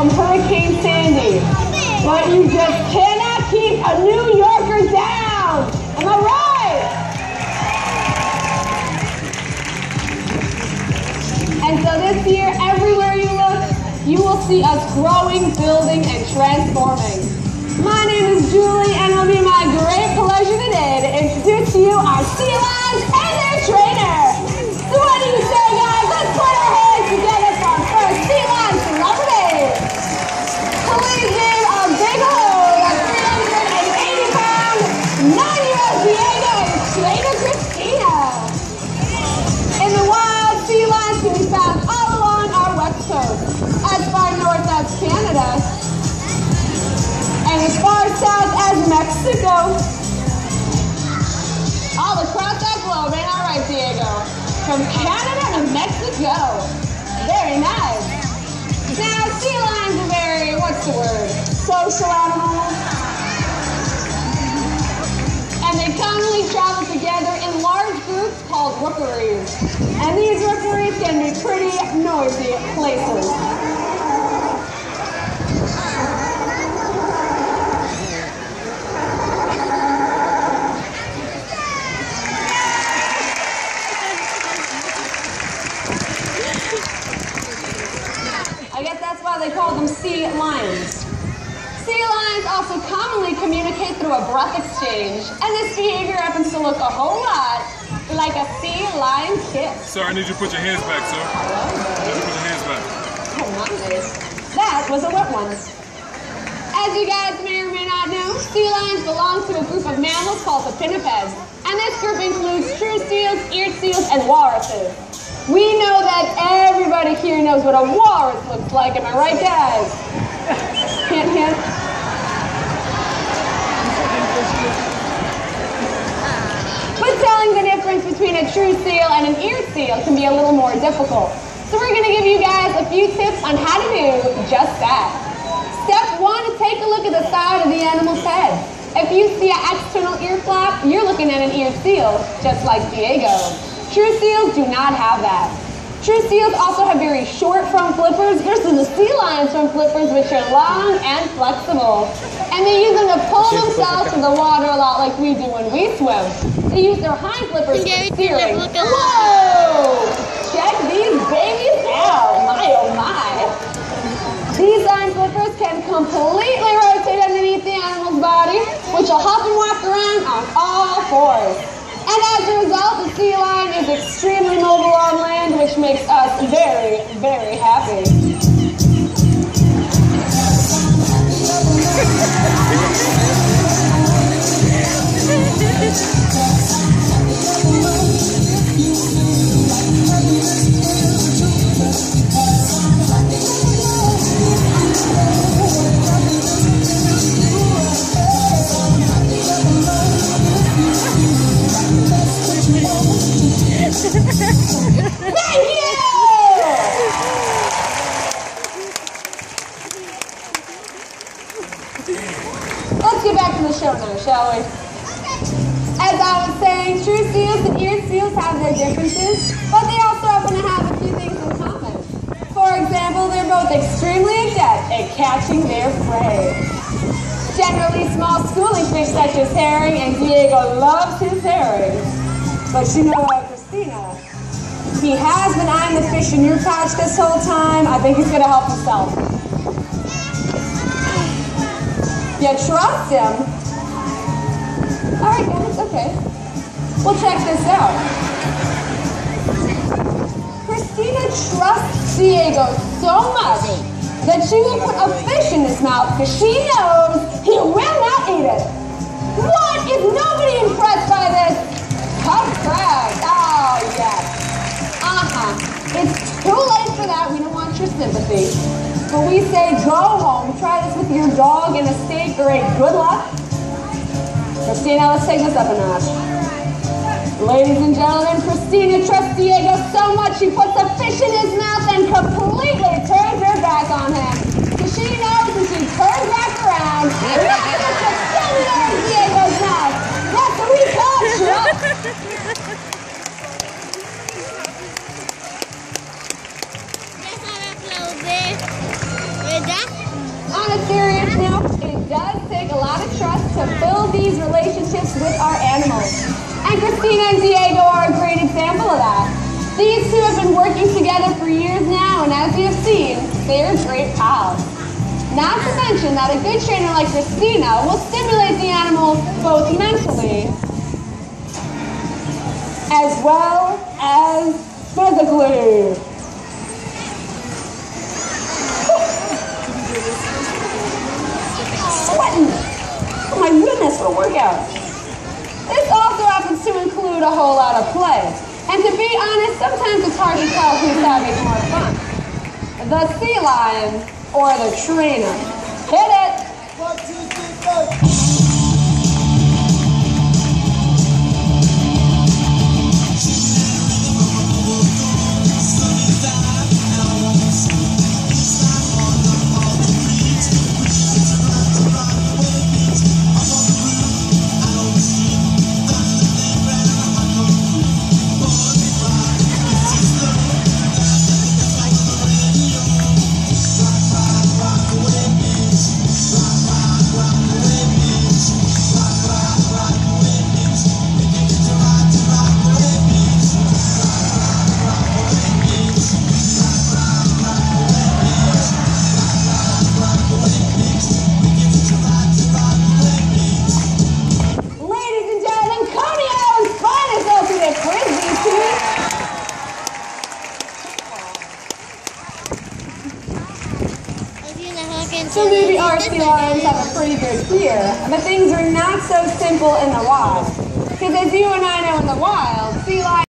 from Hurricane Sandy. But you just cannot keep a New Yorker down. Am I right? And so this year, everywhere you look, you will see us growing, building, and transforming. My name is Julie, and it'll be my great pleasure today to introduce to you our sea lions and their trainer. So what do you say, guys? Let's put our hands together for our first sea lion celebrity. Please name our big hole of 380-pound, 9-year-old Diego and trainer Christina. In the wild, sea lions can be found all along our west coast, as far north as Canada, and as far south as Mexico. All across that globe, ain't all right, Diego? From Canada to Mexico. Very nice. Now, sea lions are very, what's the word? Social animals. And they commonly travel together in large groups called rookeries. And these rookeries can be pretty noisy places. I guess that's why they call them sea lions. Sea lions also commonly communicate through a breath exchange, and this behavior happens to look a whole lot like a sea lion kiss. Sir, I need you to put your hands back, sir. I need you to put your hands back. Oh my goodness. That was a wet one. As you guys may or may not know, sea lions belong to a group of mammals called the pinnipeds, and this group includes true seals, eared seals, and walruses. We know that everybody here knows what a walrus looks like, am I right, guys? Hint, hint. But telling the difference between a true seal and an eared seal can be a little more difficult. So we're going to give you guys a few tips on how to do just that. Step 1 is take a look at the side of the animal's head. If you see an external ear flap, you're looking at an eared seal, just like Diego. True seals do not have that. True seals also have very short front flippers versus the sea lion's front flippers, which are long and flexible. And they use them to pull themselves from the water a lot like we do when we swim. They use their hind flippers for steering. Whoa! Check these babies out. My oh my. These hind flippers can completely rotate underneath the animal's body, which will help them walk around on all fours. And as a result, the sea lion is extremely mobile on land, which makes us very, very happy. Thank you! Let's get back to the show now, shall we? As I was saying, true seals and eared seals have their differences, but they also happen to have a few things in common. For example, they're both extremely adept at catching their prey. Generally small schooling fish such as herring, and Diego loves his herring. But you know what, Christina? He has been eyeing the fish in your pouch this whole time. I think he's going to help himself. You trust him? All right, guys, okay. Well, check this out. Christina trusts Diego so much that she will put a fish in his mouth because she knows he will not eat it. What? Is nobody impressed by this? Correct. Oh, yes. It's too late for that. We don't want your sympathy. But we say go home, try this with your dog and a steak, great. Good luck. Christina, let's take this up a notch. Ladies and gentlemen, Christina trusts Diego so much she puts a fish in his mouth and completely turns her back on him. Because she knows when she turns back around, nothing is just sitting there in Diego's mouth. That's what we call trust. ¿Verdad? And Christina and Diego are a great example of that. These two have been working together for years now, and as you have seen, they are great pals. Not to mention that a good trainer like Christina will stimulate the animal both mentally as well as physically. Sweating. Oh my goodness, what a workout. This also happens to include a whole lot of play. And to be honest, sometimes it's hard to tell who's having more fun. The sea lion or the trainer. Hit it! 1, 2, 3, 4. So maybe our sea lions have a pretty good fear, but things are not so simple in the wild. Because as you and I know in the wild, sea lions